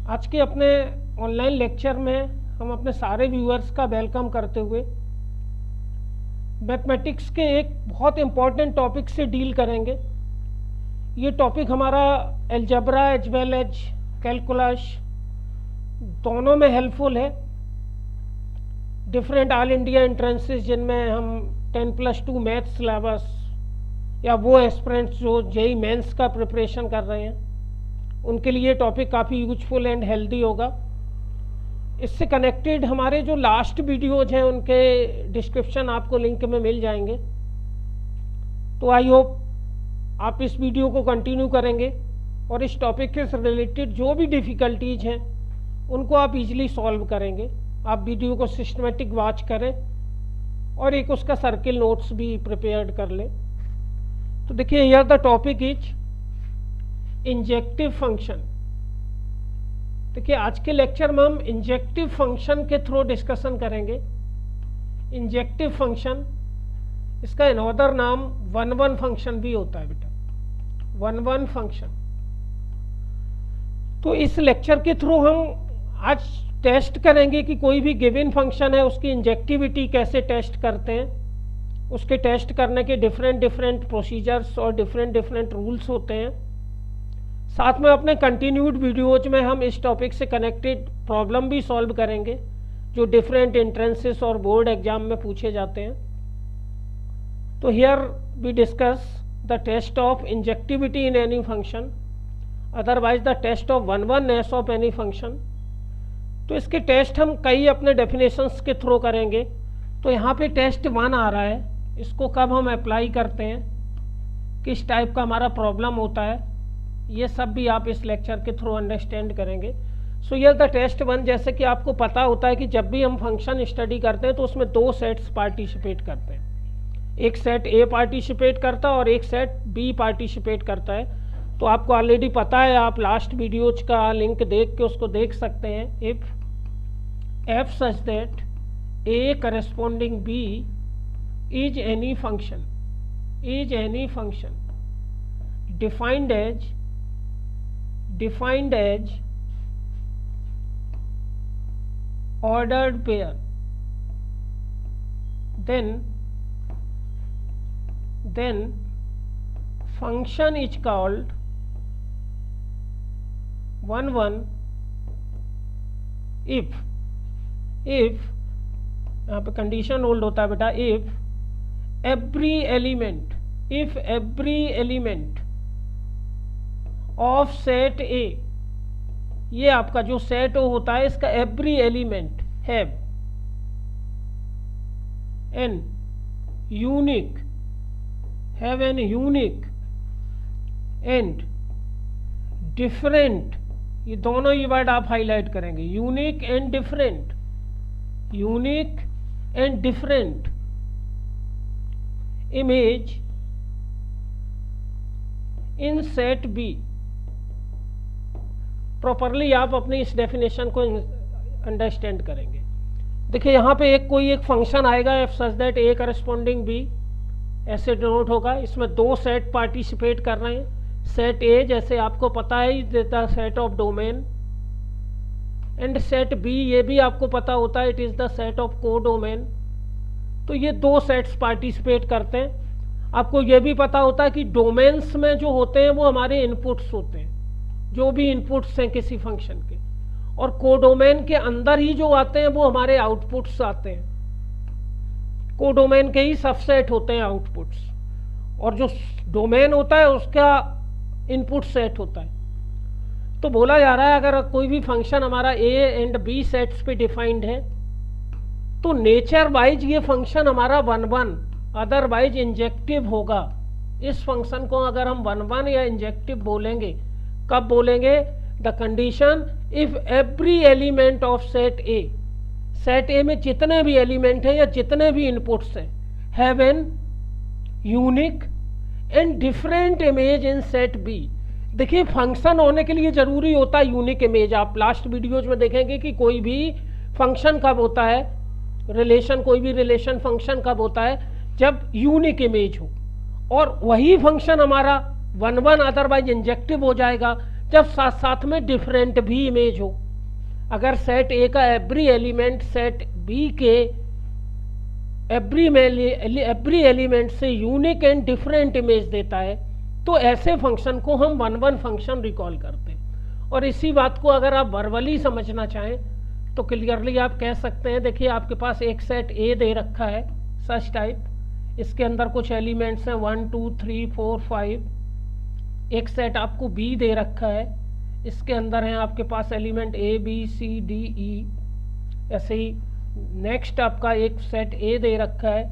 आज के अपने ऑनलाइन लेक्चर में हम अपने सारे व्यूअर्स का वेलकम करते हुए मैथमेटिक्स के एक बहुत इम्पॉर्टेंट टॉपिक से डील करेंगे। ये टॉपिक हमारा algebra as well as calculus दोनों में हेल्पफुल है। डिफरेंट ऑल इंडिया एंट्रेंसेस जिनमें हम 10+2 मैथ्स सिलेबस या वो एस्पिरेंट्स जो जेई मेंस का प्रिपरेशन कर रहे हैं उनके लिए टॉपिक काफ़ी यूजफुल एंड हेल्दी होगा। इससे कनेक्टेड हमारे जो लास्ट वीडियोज हैं उनके डिस्क्रिप्शन आपको लिंक में मिल जाएंगे। तो आई होप आप इस वीडियो को कंटिन्यू करेंगे और इस टॉपिक के रिलेटेड जो भी डिफ़िकल्टीज हैं उनको आप इजीली सॉल्व करेंगे। आप वीडियो को सिस्टमेटिक वॉच करें और एक उसका सर्किल नोट्स भी प्रिपेयर्ड कर लें। तो देखिए, here the topic is injective function. देखिए, आज के लेक्चर में हम इंजेक्टिव फंक्शन के थ्रू डिस्कशन करेंगे। इंजेक्टिव फंक्शन, इसका अनदर नाम 1-1 फंक्शन भी होता है बेटा, 1-1 फंक्शन। तो इस लेक्चर के थ्रू हम आज टेस्ट करेंगे कि कोई भी गिवन फंक्शन है उसकी इंजेक्टिविटी कैसे टेस्ट करते हैं। उसके टेस्ट करने के डिफरेंट प्रोसीजर्स और डिफरेंट रूल्स होते हैं। साथ में अपने कंटिन्यूड वीडियोज में हम इस टॉपिक से कनेक्टेड प्रॉब्लम भी सॉल्व करेंगे जो डिफरेंट एंट्रेंसेस और बोर्ड एग्जाम में पूछे जाते हैं। तो here we discuss the test of injectivity in any function, otherwise the test of 1-1नेस ऑफ एनी फंक्शन। तो इसके टेस्ट हम कई अपने डेफिनेशंस के थ्रू करेंगे। तो यहाँ पे टेस्ट 1 आ रहा है, इसको कब हम अप्लाई करते हैं, किस टाइप का हमारा प्रॉब्लम होता है, ये सब भी आप इस लेक्चर के थ्रू अंडरस्टैंड करेंगे। सो हियर द टेस्ट 1, जैसे कि आपको पता होता है कि जब भी हम फंक्शन स्टडी करते हैं तो उसमें 2 सेट्स पार्टिसिपेट करते हैं। एक सेट ए पार्टिसिपेट करता है और एक सेट बी पार्टिसिपेट करता है। तो आपको ऑलरेडी पता है, आप लास्ट वीडियोज का लिंक देख के उसको देख सकते हैं। If f such that A corresponding B is any function defined as ordered pair, then function is called 1-1 if यहाँ पे कंडीशन होल्ड होता है बेटा, if every element of set A, ये आपका जो सेट ओ होता है इसका every element have an unique and different, ये दोनों ही वर्ड आप हाईलाइट करेंगे, unique and different image in set B. Properly आप अपनी इस डेफिनेशन को अंडरस्टैंड करेंगे। देखिए, यहाँ पे कोई एक फंक्शन आएगा f such that A corresponding B, ऐसे डिनोट होगा। इसमें 2 सेट पार्टिसिपेट कर रहे हैं। सेट ए, जैसे आपको पता है, is the set of domain, and set B, ये भी आपको पता होता है, it is the set of codomain. तो ये 2 सेट्स पार्टिसिपेट करते हैं। आपको ये भी पता होता है कि डोमेन्स में जो होते हैं वो हमारे इनपुट्स होते हैं, जो भी इनपुट्स हैं किसी फंक्शन के, और कोडोमेन के अंदर ही जो आते हैं वो हमारे आउटपुट्स आते हैं। कोडोमेन के ही सबसेट होते हैं आउटपुट्स, और जो डोमेन होता है उसका इनपुट सेट होता है। तो बोला जा रहा है अगर कोई भी फंक्शन हमारा ए एंड बी सेट्स पे डिफाइंड है तो नेचर वाइज ये फंक्शन हमारा 1-1 अदरवाइज इंजेक्टिव होगा। इस फंक्शन को अगर हम 1-1 या इंजेक्टिव बोलेंगे, कब बोलेंगे, the condition if every element of set ए में जितने भी एलिमेंट हैं या जितने भी इनपुट्स हैं have an unique and different image in set B. देखिए, फंक्शन होने के लिए जरूरी होता है यूनिक इमेज। आप लास्ट वीडियोज में देखेंगे कि कोई भी फंक्शन कब होता है, कोई भी रिलेशन फंक्शन कब होता है, जब यूनिक इमेज हो। और वही फंक्शन हमारा 1-1 अदरवाइज इंजेक्टिव हो जाएगा जब साथ साथ में डिफरेंट भी इमेज हो। अगर सेट ए का एवरी एलिमेंट सेट बी के एवरी एलिमेंट से यूनिक एंड डिफरेंट इमेज देता है तो ऐसे फंक्शन को हम 1-1 फंक्शन रिकॉल करते हैं। और इसी बात को अगर आप वर्बली समझना चाहें तो क्लियरली आप कह सकते हैं, देखिए आपके पास एक सेट ए दे रखा है सच टाइप, इसके अंदर कुछ एलिमेंट्स हैं 1 2 3 4 5। एक सेट आपको बी दे रखा है, इसके अंदर हैं आपके पास element A B C D E. ऐसे ही नेक्स्ट आपका एक सेट ए दे रखा है,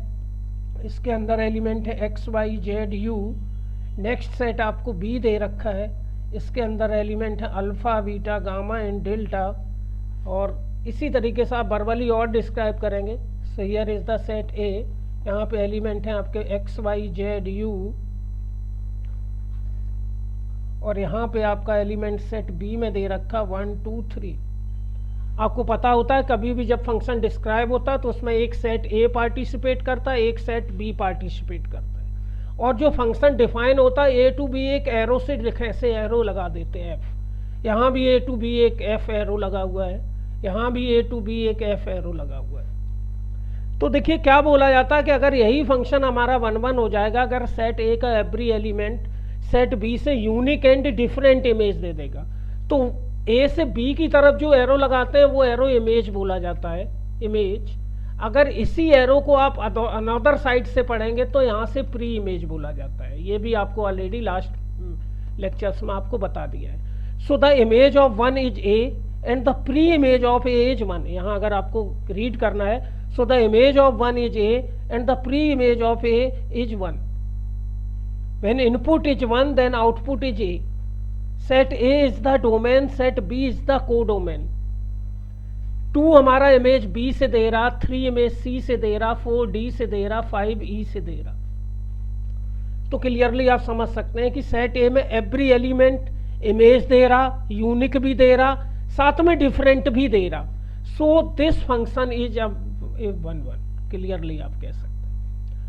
इसके अंदर एलिमेंट है x y z u. Next set आपको बी दे रखा है, इसके अंदर एलिमेंट है alpha beta gamma and delta. और इसी तरीके से आप वर्बली और डिस्क्राइब करेंगे। So here is the set A, यहाँ पे एलिमेंट हैं आपके एक्स वाई जेड यू, और यहाँ पे आपका एलिमेंट सेट बी में दे रखा 1 2 3। आपको पता होता है कभी भी जब फंक्शन डिस्क्राइब होता है तो उसमें एक सेट ए पार्टिसिपेट करता है, एक सेट बी पार्टिसिपेट करता है। और जो फंक्शन डिफाइन होता है ए टू बी एक एरो से ऐसे एरो लगा देते हैं एफ। यहाँ भी ए टू बी एक एफ एरो लगा हुआ है, यहाँ भी ए टू बी एक एफ एरो लगा हुआ है। तो देखिए क्या बोला जाता है कि अगर यही फंक्शन हमारा 1-1 हो जाएगा अगर सेट ए का एवरी एलिमेंट सेट बी से यूनिक एंड डिफरेंट इमेज दे देगा, तो ए से बी की तरफ जो एरो लगाते हैं वो एरो इमेज बोला जाता है, इमेज। अगर इसी एरो को आप अनदर साइड से पढ़ेंगे तो यहाँ से प्री इमेज बोला जाता है। ये भी आपको ऑलरेडी लास्ट लेक्चर्स में आपको बता दिया है। So the image of 1 is A and the pre image of A is 1। यहाँ अगर आपको रीड करना है, so the image of 1 is A and the pre image of A is 1। When input is 1 then output is A. Set A is the domain, set B is the codomain। 2 हमारा image B से दे रहा, 3 image C से दे रहा, 4 D से दे रहा, 5 E से दे रहा। तो क्लियरली आप समझ सकते हैं कि सेट A में एवरी एलिमेंट इमेज दे रहा, यूनिक भी दे रहा, साथ में डिफरेंट भी दे रहा। So this function is 1-1। Clearly आप कह सकते हैं।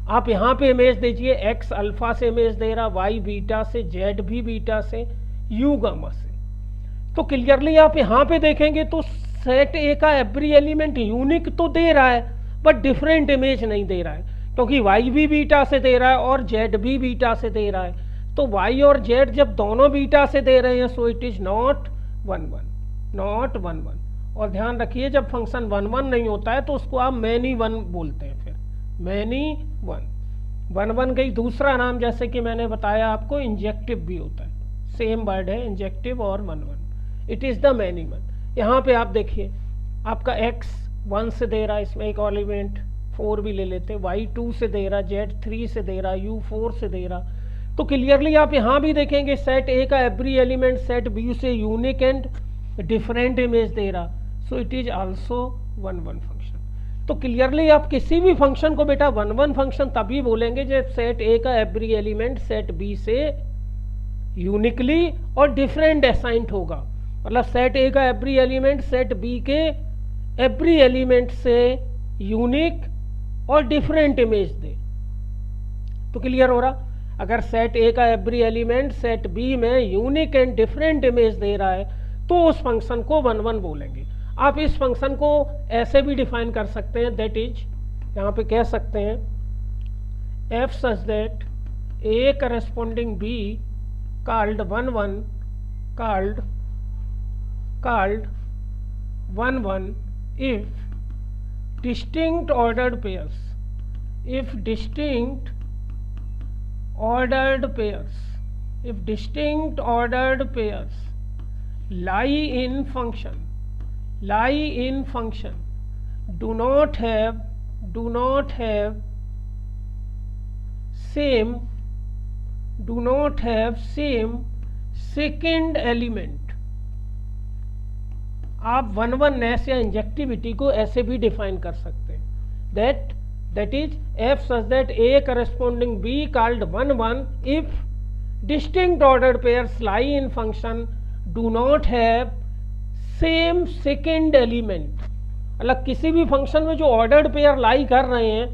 आप यहाँ पे इमेज दीजिए, एक्स अल्फा से इमेज दे रहा, वाई बीटा से, जेड भी बीटा से, यू गामा से। तो क्लियरली आप यहाँ पे देखेंगे तो सेट ए का एवरी एलिमेंट यूनिक तो दे रहा है बट डिफरेंट इमेज नहीं दे रहा है, क्योंकि वाई भी बीटा से दे रहा है और जेड भी बीटा से दे रहा है। तो वाई और जेड जब दोनों बीटा से दे रहे हैं सो इट इज नॉट 1-1, नॉट 1-1। और ध्यान रखिए जब फंक्शन 1-1 नहीं होता है तो उसको आप मैनी 1 बोलते हैं, फिर मैनी 1 का ही दूसरा नाम जैसे कि मैंने बताया आपको इंजेक्टिव भी होता है, सेम वर्ड है इंजेक्टिव और 1-1। It is the many 1। यहाँ पे आप देखिए आपका x 1 से दे रहा है, इसमें एक एलिमेंट 4 भी ले लेते, y 2 से दे रहा, z 3 से दे रहा, u 4 से दे रहा। तो क्लियरली आप यहाँ भी देखेंगे सेट ए का एवरी एलिमेंट सेट बी से यूनिक एंड डिफरेंट इमेज दे रहा, सो इट इज आल्सो 1-1 फंक्शन। तो क्लियरली आप किसी भी फंक्शन को बेटा 1-1 फंक्शन तभी बोलेंगे जब सेट ए का एवरी एलिमेंट सेट बी से यूनिकली और डिफरेंट असाइंड होगा। मतलब सेट ए का एवरी एलिमेंट सेट बी के एवरी एलिमेंट से यूनिक और डिफरेंट इमेज दे। तो क्लियर हो रहा, अगर सेट ए का एवरी एलिमेंट सेट बी में यूनिक एंड डिफरेंट इमेज दे रहा है तो उस फंक्शन को 1-1 बोलेंगे। आप इस फंक्शन को ऐसे भी डिफाइन कर सकते हैं, दैट इज यहाँ पे कह सकते हैं f such that A corresponding B called 1-1 if distinct ordered pairs lie in function do not have same second element। आप 1-1नेस या इंजेक्टिविटी को ऐसे भी डिफाइन कर सकते हैं, that is F such that A corresponding be called 1-1 if distinct ordered pairs lie in function do not have same second element. मतलब किसी भी फंक्शन में जो ऑर्डर्ड पेयर लाई कर रहे हैं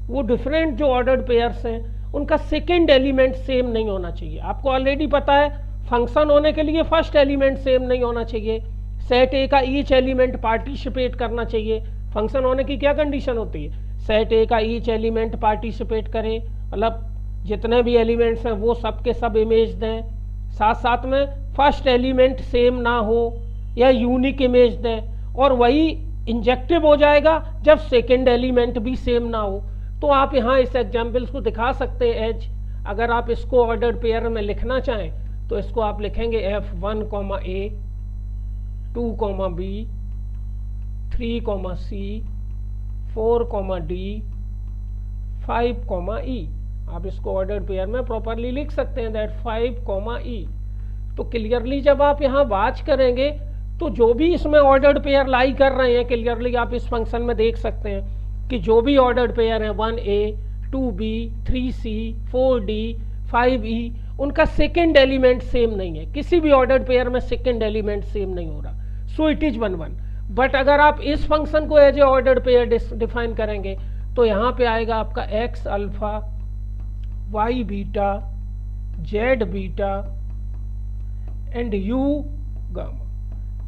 वो डिफरेंट जो ऑर्डर्ड पेयर्स हैं उनका सेकेंड एलिमेंट सेम नहीं होना चाहिए। आपको ऑलरेडी पता है फंक्शन होने के लिए फर्स्ट एलिमेंट सेम नहीं होना चाहिए, सेट ए का ईच एलिमेंट पार्टिसिपेट करना चाहिए। फंक्शन होने की क्या कंडीशन होती है, सेट ए का ईच एलिमेंट पार्टिसिपेट करे, मतलब जितने भी एलिमेंट्स हैं वो सब के सब इमेज दें, साथ साथ में फर्स्ट एलिमेंट सेम ना हो या यूनिक इमेज दें, और वही इंजेक्टिव हो जाएगा जब सेकेंड एलिमेंट भी सेम ना हो। तो आप यहाँ इस एग्जाम्पल्स को दिखा सकते हैं एज, अगर आप इसको ऑर्डर्ड पेयर में लिखना चाहें तो इसको आप लिखेंगे F1, A, 2, B, 3, C, 4, D, 5, E। आप इसको ऑर्डर्ड पेयर में प्रॉपरली लिख सकते हैं दैट 5, E। तो क्लियरली जब आप यहाँ वाच करेंगे तो जो भी इसमें ऑर्डर्ड पेयर लाई कर रहे हैं, क्लियरली आप इस फंक्शन में देख सकते हैं कि जो भी ऑर्डर्ड पेयर है 1A, 2B, 3C, 4D, 5E, उनका सेकेंड एलिमेंट सेम नहीं है, किसी भी ऑर्डर्ड पेयर में सेकेंड एलिमेंट सेम नहीं हो रहा, सो इट इज 1, 1। बट अगर आप इस फंक्शन को as a ordered pair define करेंगे तो यहाँ पे आएगा आपका x alpha, y beta, z beta and u gamma.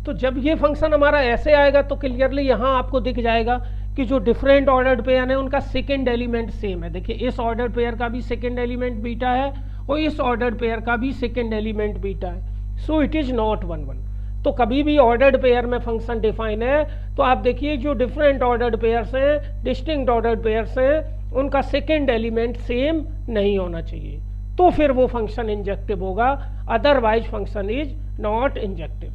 तो जब ये फंक्शन हमारा ऐसे आएगा तो क्लियरली यहाँ आपको दिख जाएगा कि जो डिफरेंट ऑर्डर्ड पेयर है उनका सेकेंड एलिमेंट सेम है। देखिए इस ऑर्डर्ड पेयर का भी सेकेंड एलिमेंट बीटा है और इस ऑर्डर्ड पेयर का भी सेकेंड एलिमेंट बीटा है, सो इट इज नॉट 1, 1। तो कभी भी ऑर्डर्ड पेयर में फंक्शन डिफाइन है तो आप देखिए जो डिफरेंट ऑर्डर्ड पेयर्स हैं, डिस्टिंक्ट ऑर्डर्ड पेयर्स हैं, उनका सेकेंड एलिमेंट सेम नहीं होना चाहिए, तो फिर वो फंक्शन इंजेक्टिव होगा, otherwise function is not injective.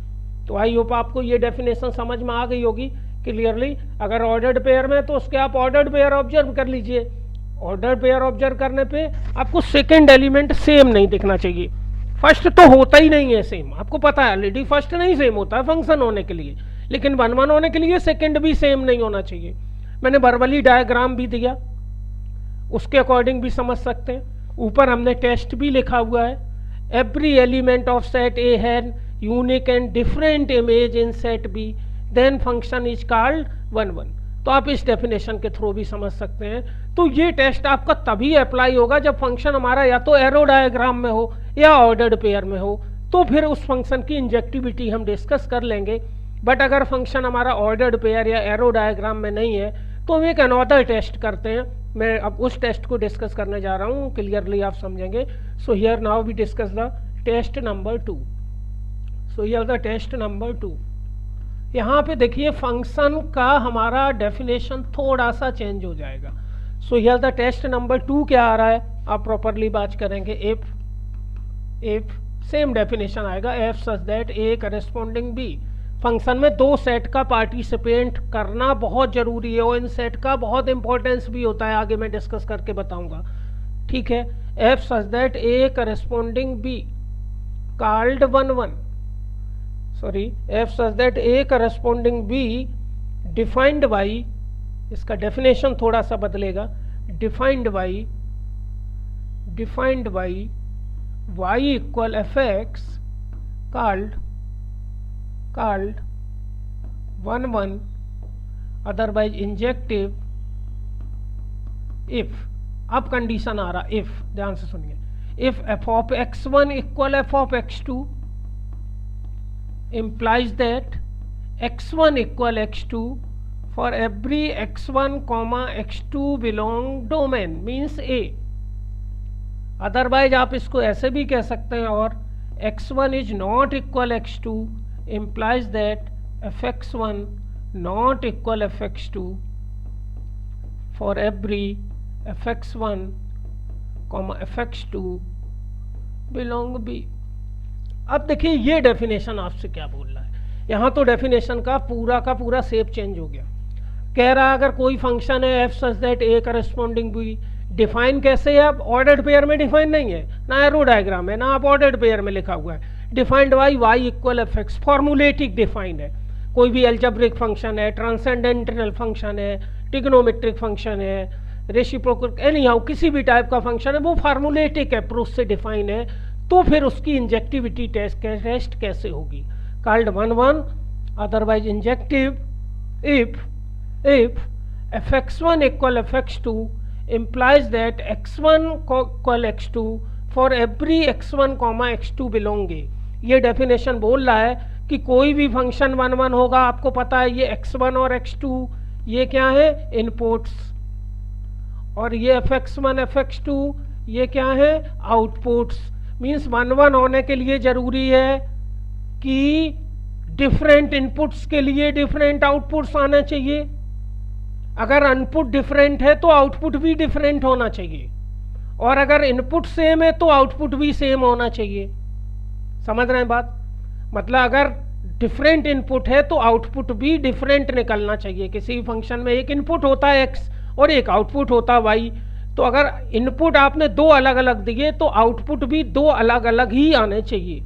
तो आई होप आपको ये डेफिनेशन समझ में आ गई होगी क्लियरली। अगर ऑर्डर्ड पेयर में तो उसके आप ऑर्डर्ड पेयर ऑब्जर्व कर लीजिए, ऑर्डर्ड पेयर ऑब्जर्व करने पे आपको सेकेंड एलिमेंट सेम नहीं दिखना चाहिए, फर्स्ट तो होता ही नहीं है सेम, आपको पता है ऑलरेडी फर्स्ट नहीं सेम होता है फंक्शन होने के लिए, लेकिन 1, 1 होने के लिए सेकेंड भी सेम नहीं होना चाहिए। मैंने वर्बली डायग्राम भी दिया, उसके अकॉर्डिंग भी समझ सकते हैं। ऊपर हमने टेस्ट भी लिखा हुआ है, every element of set A have unique and different image in set B, then function is called 1, 1। तो आप इस डेफिनेशन के थ्रू भी समझ सकते हैं। तो ये टेस्ट आपका तभी अप्लाई होगा जब फंक्शन हमारा या तो एरो डायग्राम में हो या ऑर्डर्ड पेयर में हो, तो फिर उस फंक्शन की इंजेक्टिविटी हम डिस्कस कर लेंगे। बट अगर फंक्शन हमारा ऑर्डर्ड पेयर या एरो डायग्राम में नहीं है तो हम एक अनदर टेस्ट करते हैं। मैं अब उस टेस्ट को डिस्कस करने जा रहा हूँ, क्लियरली आप समझेंगे। So here now we discuss the test number 2। So here the test number 2। यहाँ पे देखिए फंक्शन का हमारा डेफिनेशन थोड़ा सा चेंज हो जाएगा। So here the test number 2 क्या आ रहा है, आप प्रॉपरली बात करेंगे। इफ सेम डेफिनेशन आएगा, f such that A corresponding B. Function में दो सेट का पार्टिसिपेट करना बहुत जरूरी है और इन सेट का बहुत इंपॉर्टेंस भी होता है, आगे मैं डिस्कस करके बताऊंगा, ठीक है। F such that A corresponding be called 1, 1, sorry, F such that A corresponding be defined by, इसका डेफिनेशन थोड़ा सा बदलेगा, defined by y equal F x called 1, 1, otherwise injective if. अब कंडीशन आ रहा इफ, ध्यान से सुनिए, if F of x1 equal F of x2 implies that x1 equal x2 for every x1 comma x2 belong domain means A। Otherwise आप इसको ऐसे भी कह सकते हैं, और x1 is not equal x2 implies that fx1 not equal fx2 for every fx1 comma fx2 belong B। अब देखिए ये डेफिनेशन आपसे क्या बोल रहा है, यहाँ तो डेफिनेशन का पूरा शेप चेंज हो गया। कह रहा है अगर कोई फंक्शन है f such that A corresponding B, define कैसे है, अब ऑर्डर्ड पेयर में डिफाइन नहीं है, ना एरो डायग्राम है, ना आप ऑर्डर्ड पेयर में लिखा हुआ है। Defined by Y equal F X, फॉर्मुलेटिक डिफाइंड है। कोई भी एल्जेब्रिक फंक्शन है, ट्रांसेंडेंटल फंक्शन है, ट्रिग्नोमेट्रिक फंक्शन है, रेसिप्रोकल, एनी हाउ किसी भी टाइप का फंक्शन है, वो फार्मुलेटिक अप्रोच से डिफाइन है, तो फिर उसकी इंजेक्टिविटी टेस्ट कैसे होगी, called 1, 1, otherwise injective if fx1 equal fx2 implies that x1 equal x2 for every x1 comma x2 belong A. ये डेफिनेशन बोल रहा है कि कोई भी फंक्शन 1 1 होगा, आपको पता है ये x1 और x2 ये क्या है इनपुट्स, और ये fx1 fx2 ये क्या है आउटपुट्स। मीन्स 1 1 होने के लिए जरूरी है कि डिफरेंट इनपुट्स के लिए डिफरेंट आउटपुट्स आना चाहिए। अगर इनपुट डिफरेंट है तो आउटपुट भी डिफरेंट होना चाहिए, और अगर इनपुट सेम है तो आउटपुट भी सेम होना चाहिए। समझ रहे हैं बात? मतलब अगर डिफरेंट इनपुट है तो आउटपुट भी डिफरेंट निकलना चाहिए। किसी फंक्शन में एक इनपुट होता है x और एक आउटपुट होता है y, तो अगर इनपुट आपने दो अलग अलग दिए तो आउटपुट भी दो अलग अलग ही आने चाहिए।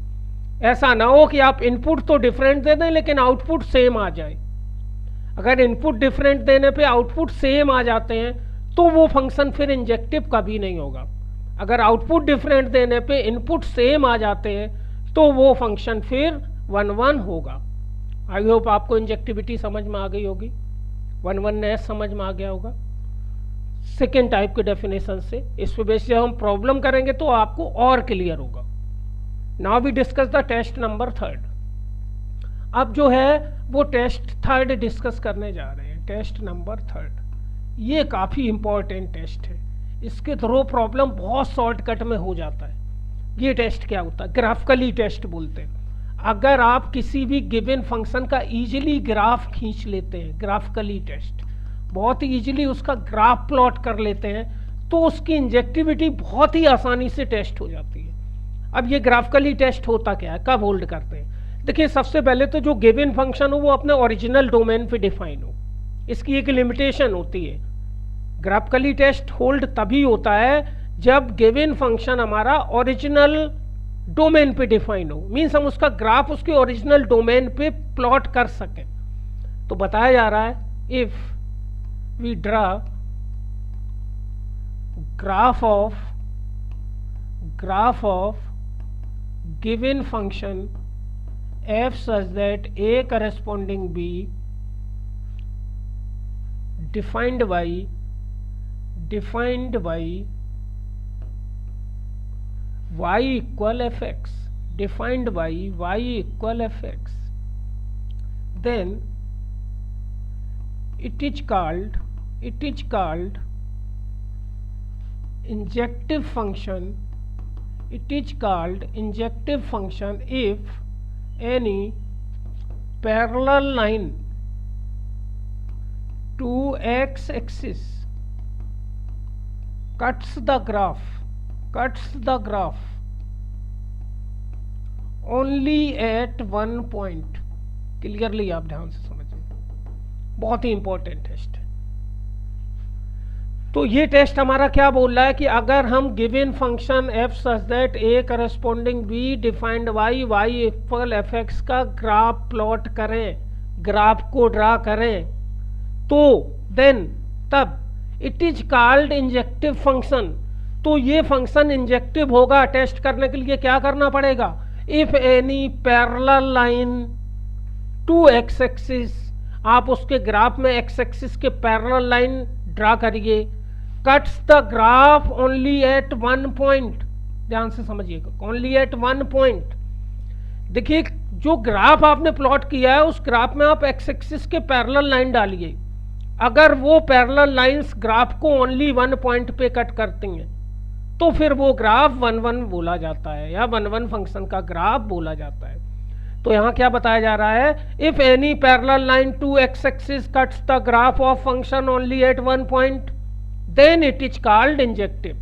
ऐसा ना हो कि आप इनपुट तो डिफरेंट दे दें लेकिन आउटपुट सेम आ जाए। अगर इनपुट डिफरेंट देने पे आउटपुट सेम आ जाते हैं तो वो फंक्शन फिर इंजेक्टिव कभी नहीं होगा। अगर आउटपुट डिफरेंट देने पे इनपुट सेम आ जाते हैं तो वो फंक्शन फिर 1 1 होगा। आई होप आपको इंजेक्टिविटी समझ में आ गई होगी, 1 1 समझ में आ गया होगा सेकेंड टाइप के डेफिनेशन से। इस पे बेस जब हम प्रॉब्लम करेंगे तो आपको और क्लियर होगा। Now we discuss the test number 3। अब जो है वो टेस्ट 3 डिस्कस करने जा रहे हैं। टेस्ट नंबर 3 ये काफ़ी इंपॉर्टेंट टेस्ट है, इसके थ्रू प्रॉब्लम बहुत शॉर्टकट में हो जाता है। ये टेस्ट क्या होता है? ग्राफिकली टेस्ट बोलते हैं। अगर आप किसी भी गिवन फंक्शन का इजीली ग्राफ खींच लेते हैं, ग्राफिकली टेस्ट बहुत ही इजीली उसका ग्राफ प्लॉट कर लेते हैं, तो उसकी इंजेक्टिविटी बहुत ही आसानी से टेस्ट हो जाती है। अब ये ग्राफिकली टेस्ट होता क्या है, कब होल्ड करते हैं? देखिए सबसे पहले तो जो गिवन फंक्शन हो वो अपने ओरिजिनल डोमेन पे डिफाइन हो, इसकी एक लिमिटेशन होती है। ग्राफिकली टेस्ट होल्ड तभी होता है जब गिवन फंक्शन हमारा ओरिजिनल डोमेन पे डिफाइन हो, मीन्स हम उसका ग्राफ उसके ओरिजिनल डोमेन पे प्लॉट कर सकें। तो बताया जा रहा है if we draw graph of given function f such that a corresponding b defined by y equal fx, defined by y equal fx, then it is called injective function. It is called injective function if any parallel line to x-axis cuts the graph only at one point. Clearly आप ध्यान से समझिए, बहुत ही important test है। तो ये test हमारा क्या बोल रहा है कि अगर हम given function f such that a corresponding b defined y equal fx का ग्राफ प्लॉट करें, ग्राफ को ड्रा करें, तो देन तब it is called injective function. तो ये फंक्शन इंजेक्टिव होगा। टेस्ट करने के लिए क्या करना पड़ेगा? If any parallel line to x axis, आप उसके ग्राफ में एक्स एक्सिस के पैरेलल लाइन ड्रा करिए, cuts the graph only at one point. ध्यान से समझिएगा, ओनली एट वन पॉइंट। देखिए जो ग्राफ आपने प्लॉट किया है उस ग्राफ में आप एक्स एक्सिस के पैरेलल लाइन डालिए। अगर वो पैरेलल लाइंस ग्राफ को ओनली वन पॉइंट पे कट करती हैं तो फिर वो ग्राफ 1 1 बोला जाता है या 1 1 फंक्शन का ग्राफ बोला जाता है। तो यहाँ क्या बताया जा रहा है? If any parallel line to x axis cuts the graph of function only at one point then it is called injective.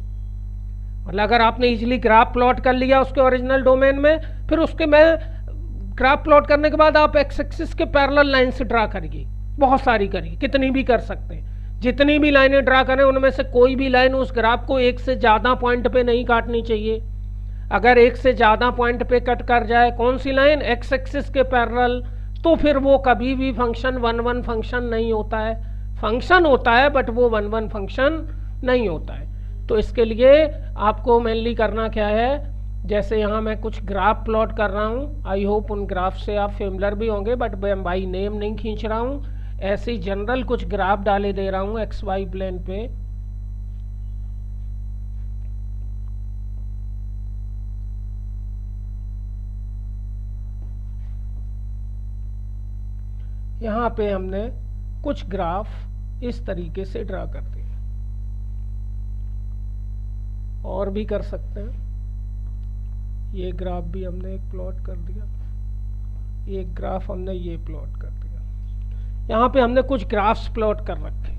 मतलब अगर आपने इजीली ग्राफ प्लॉट कर लिया उसके ओरिजिनल डोमेन में, फिर उसके में ग्राफ प्लॉट करने के बाद आप एक्स एक्सिस के पैरेलल लाइन से ड्रा करिए, बहुत सारी करिए, कितनी भी कर सकते हैं। जितनी भी लाइनें ड्रा करें उनमें से कोई भी लाइन उस ग्राफ को एक से ज़्यादा पॉइंट पे नहीं काटनी चाहिए। अगर एक से ज़्यादा पॉइंट पे कट कर जाए कौन सी लाइन, एक्स एक्सिस के पैरेलल, तो फिर वो कभी भी फंक्शन 1 1 फंक्शन नहीं होता है। फंक्शन होता है बट वो 1 1 फंक्शन नहीं होता है। तो इसके लिए आपको मेनली करना क्या है, जैसे यहाँ मैं कुछ ग्राफ प्लॉट कर रहा हूँ, आई होप उन ग्राफ से आप फेमिलर भी होंगे, बट मैं बाई नेम नहीं खींच रहा हूँ, ऐसे ही जनरल कुछ ग्राफ डाले दे रहा हूँ एक्स वाई प्लेन पे। यहाँ पे हमने कुछ ग्राफ इस तरीके से ड्रा कर दिए, और भी कर सकते हैं। ये ग्राफ भी हमने एक प्लॉट कर दिया, एक ग्राफ हमने ये प्लॉट कर दिया। यहाँ पे हमने कुछ ग्राफ्स प्लॉट कर रखे।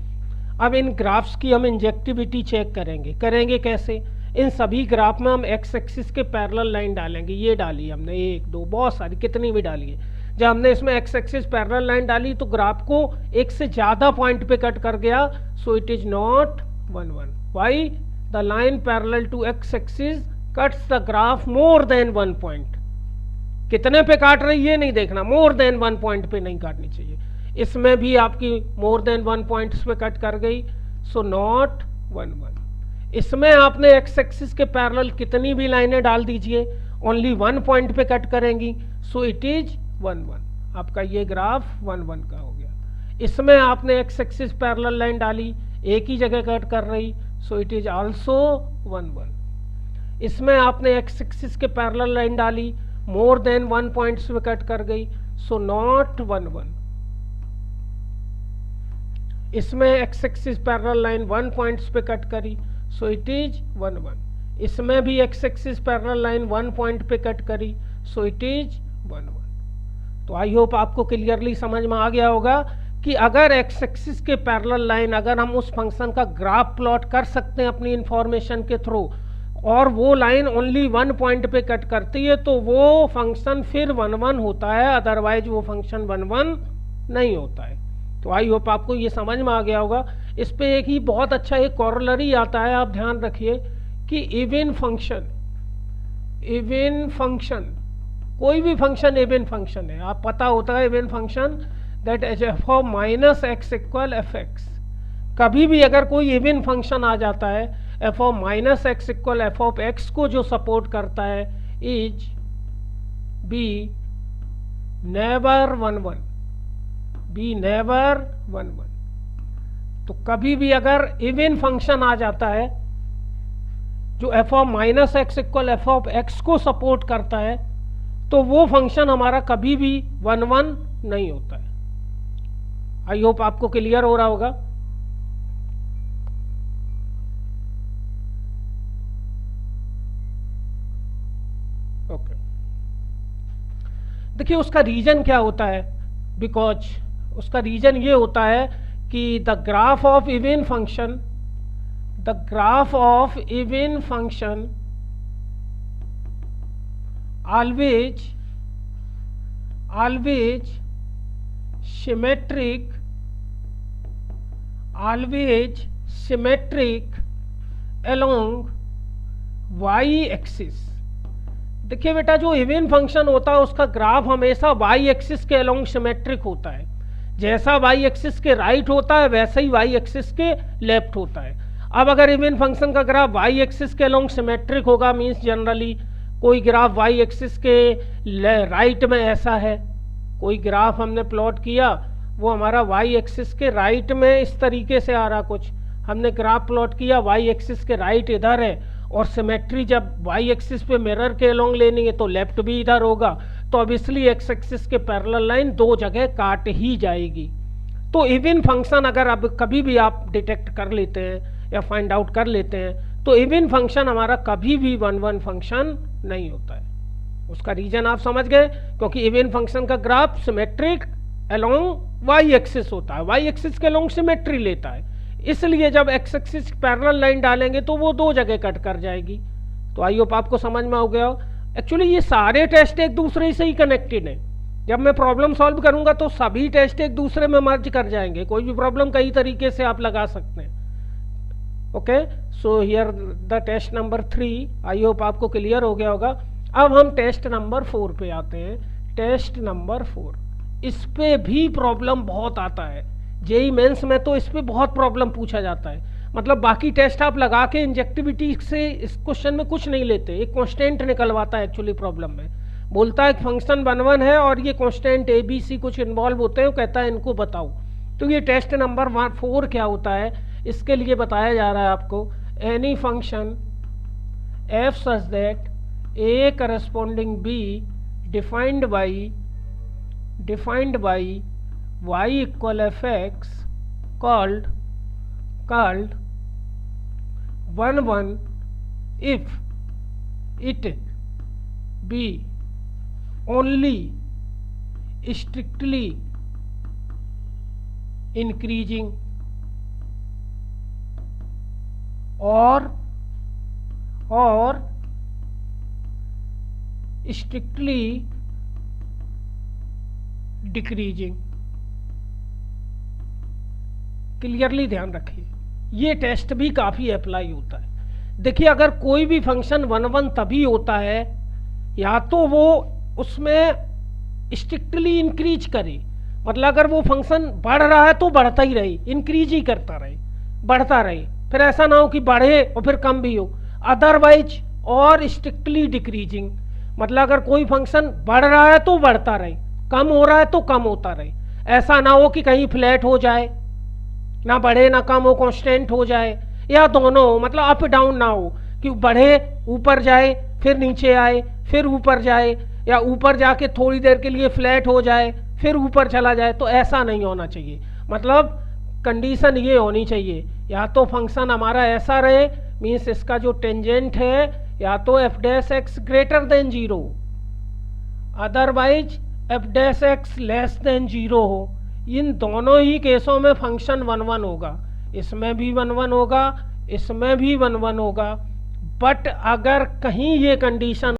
अब इन ग्राफ्स की हम इंजेक्टिविटी चेक करेंगे कैसे? इन सभी ग्राफ में हम एक्स एक्सिस के पैरेलल लाइन डालेंगे। ये डाली हमने, 1 2 बहुत सारी, कितनी भी डाली है। जब हमने इसमें एक्स एक्सिस पैरेलल लाइन डाली तो ग्राफ को एक से ज़्यादा पॉइंट पे कट कर गया, so it is not 1 1। Why? The line parallel to x axis cuts the graph more than 1 point. कितने पे काट रही है नहीं देखना, मोर देन 1 पॉइंट पे नहीं काटनी चाहिए। इसमें भी आपकी मोर देन 1 पॉइंट्स पे कट कर गई, सो नॉट 1 1। इसमें आपने एक्स एक्सिस के पैरेलल कितनी भी लाइनें डाल दीजिए, ओनली 1 पॉइंट पे कट करेंगी, सो इट इज 1 1। आपका ये ग्राफ 1 1 का हो गया। इसमें आपने एक्स एक्सिस पैरेलल लाइन डाली, एक ही जगह कट कर रही, सो इट इज आल्सो 1 1। इसमें आपने एक्स एक्सिस के पैरेलल लाइन डाली, मोर देन 1 पॉइंट्स पे कट कर गई, सो नॉट 1 1। इसमें x axis parallel line 1 points पे कट करी, सो इट इज 1 1। इसमें भी x axis parallel line 1 point पे कट करी, सो इट इज 1 1। तो आई होप आपको क्लियरली समझ में आ गया होगा कि अगर एक्स एक्सिस के पैरेलल लाइन, अगर हम उस फंक्शन का ग्राफ प्लॉट कर सकते हैं अपनी इंफॉर्मेशन के थ्रू, और वो लाइन ओनली 1 पॉइंट पे कट करती है, तो वो फंक्शन फिर 1 1 होता है, अदरवाइज वो फंक्शन 1 1 नहीं होता है। तो आई होप आपको ये समझ में आ गया होगा। इस पे एक ही बहुत अच्छा एक कॉरोलरी आता है, आप ध्यान रखिए कि इवन फंक्शन कोई भी फंक्शन इवन फंक्शन है, आप पता होता है even function that F of minus x equal F x. कभी भी अगर कोई इवन फंक्शन आ जाता है, F of minus x equal F of x को जो सपोर्ट करता है, is be never 1 1, be never 1 1। तो कभी भी अगर इवन फंक्शन आ जाता है जो F of minus x equal F of x को सपोर्ट करता है, तो वो फंक्शन हमारा कभी भी 1 1 नहीं होता है। आई होप आपको क्लियर हो रहा होगा। ओके, देखिए उसका रीजन क्या होता है, बिकॉज उसका रीजन ये होता है कि the graph of even function always symmetric along y axis. देखिए बेटा, जो इवन फंक्शन होता है उसका ग्राफ हमेशा y एक्सिस के अलोंग सिमेट्रिक होता है। जैसा y एक्सिस के राइट होता है वैसा ही y एक्सिस के लेफ्ट होता है। अब अगर इवन फंक्शन का ग्राफ y एक्सिस के अलोंग सिमेट्रिक होगा, मीन्स जनरली कोई ग्राफ y एक्सिस के राइट में ऐसा है, कोई ग्राफ हमने प्लॉट किया वो हमारा y एक्सिस के राइट में इस तरीके से आ रहा, कुछ हमने ग्राफ प्लॉट किया y एक्सिस के राइट इधर है, और सिमेट्री जब y एक्सिस पे मिरर के अलोंग लेनी है तो लेफ्ट भी इधर होगा, तो अब इसलिए x एक्सिस के पैरेलल लाइन 2 जगह काट ही जाएगी। तो इवन फंक्शन अगर अब कभी भी आप डिटेक्ट कर लेते हैं या फाइंड आउट कर लेते हैं, तो इवन फंक्शन हमारा कभी भी 1 1 फंक्शन नहीं होता है। उसका रीजन आप समझ गए, क्योंकि इवन फंक्शन का graph symmetric along y axis होता है, y एक्सिस के अलोंग सिमेट्री लेता है, इसलिए जब x एक्सिस पैरेलल लाइन डालेंगे तो वो 2 जगह कट कर जाएगी। तो आई होप आपको समझ में हो गया। एक्चुअली ये सारे टेस्ट एक दूसरे से ही कनेक्टेड हैं। जब मैं प्रॉब्लम सॉल्व करूंगा तो सभी टेस्ट एक दूसरे में मर्ज कर जाएंगे, कोई भी प्रॉब्लम कई तरीके से आप लगा सकते हैं। Okay, so here the test number 3, I hope आपको क्लियर हो गया होगा। अब हम टेस्ट नंबर 4 पे आते हैं। टेस्ट नंबर 4, इस पे भी प्रॉब्लम बहुत आता है, जेई मेंस में तो इस पे बहुत प्रॉब्लम पूछा जाता है। मतलब बाकी टेस्ट आप लगा के इंजेक्टिविटी से इस क्वेश्चन में कुछ नहीं लेते, एक कांस्टेंट निकलवाता है एक्चुअली प्रॉब्लम में, बोलता है फंक्शन 1 1 है और ये कांस्टेंट ABC कुछ इन्वॉल्व होते हैं, कहता है इनको बताओ। तो ये टेस्ट नंबर 4 क्या होता है, इसके लिए बताया जा रहा है आपको, any function f such that a corresponding b defined by y equal fx called 1 1 if it be only strictly increasing or strictly decreasing. Clearly ध्यान रखिए, ये टेस्ट भी काफ़ी अप्लाई होता है। देखिए अगर कोई भी फंक्शन 1 1 तभी होता है या तो वो उसमें स्ट्रिक्टली इंक्रीज करे, मतलब अगर वो फंक्शन बढ़ रहा है तो बढ़ता ही रहे, इंक्रीज ही करता रहे, बढ़ता रहे, फिर ऐसा ना हो कि बढ़े और फिर कम भी हो। अदरवाइज और स्ट्रिक्टली डिक्रीजिंग, मतलब अगर कोई फंक्शन बढ़ रहा है तो बढ़ता रहे, कम हो रहा है तो कम होता रहे, ऐसा ना हो कि कहीं फ्लैट हो जाए, ना बढ़े ना कम हो, कांस्टेंट हो जाए, या दोनों हो, मतलब अप डाउन ना हो कि बढ़े ऊपर जाए फिर नीचे आए फिर ऊपर जाए, या ऊपर जाके थोड़ी देर के लिए फ्लैट हो जाए फिर ऊपर चला जाए, तो ऐसा नहीं होना चाहिए। मतलब कंडीशन ये होनी चाहिए, या तो फंक्शन हमारा ऐसा रहे, मीन्स इसका जो टेंजेंट है या तो F dash x greater than 0, otherwise F dash x less than 0 हो। इन दोनों ही केसों में फंक्शन 1 1 होगा, इसमें भी 1 1 होगा, इसमें भी 1 1 होगा। बट अगर कहीं ये कंडीशन